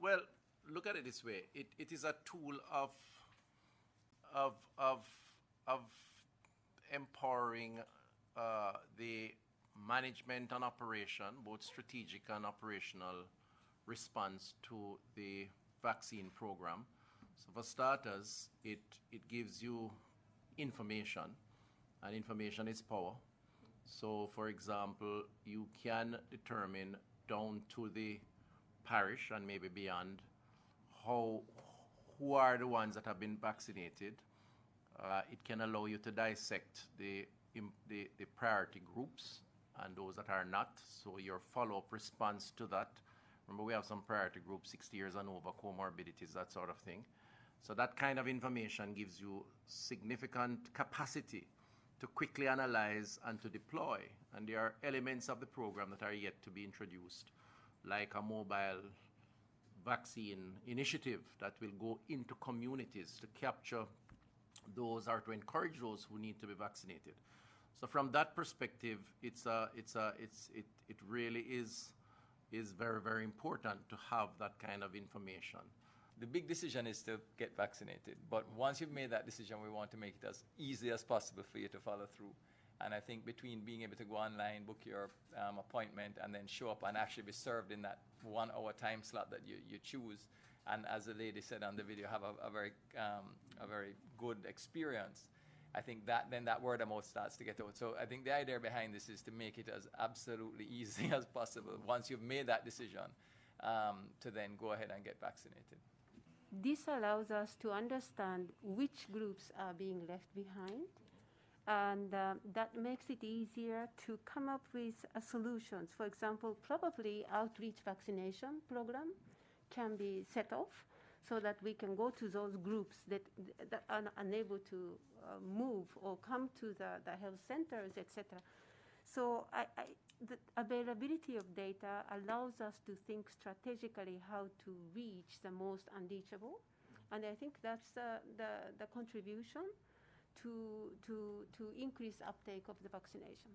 Well, look at it this way. It is a tool of empowering the management and operation, both strategic and operational response to the vaccine program. So for starters, it gives you information, and information is power. So for example, you can determine down to the parish and maybe beyond who are the ones that have been vaccinated. It can allow you to dissect the priority groups and those that are not, so your follow-up response to that. Remember, we have some priority groups, 60 years and over, comorbidities, that sort of thing. So that kind of information gives you significant capacity to quickly analyze and to deploy. And there are elements of the program that are yet to be introduced, like a mobile vaccine initiative that will go into communities to capture those or to encourage those who need to be vaccinated. So from that perspective, it really is very, very important to have that kind of information. The big decision is to get vaccinated, but once you've made that decision, we want to make it as easy as possible for you to follow through. And I think between being able to go online, book your appointment, and then show up and actually be served in that 1 hour time slot that you choose, and as the lady said on the video, have a very good experience, I think that word of mouth starts to get out. So I think the idea behind this is to make it as absolutely easy as possible once you've made that decision to then go ahead and get vaccinated. This allows us to understand which groups are being left behind, and that makes it easier to come up with solutions. For example, probably outreach vaccination program can be set off so that we can go to those groups that are unable to move or come to the health centers, etc. So the availability of data allows us to think strategically how to reach the most unreachable. And I think that's the contribution to increase uptake of the vaccination.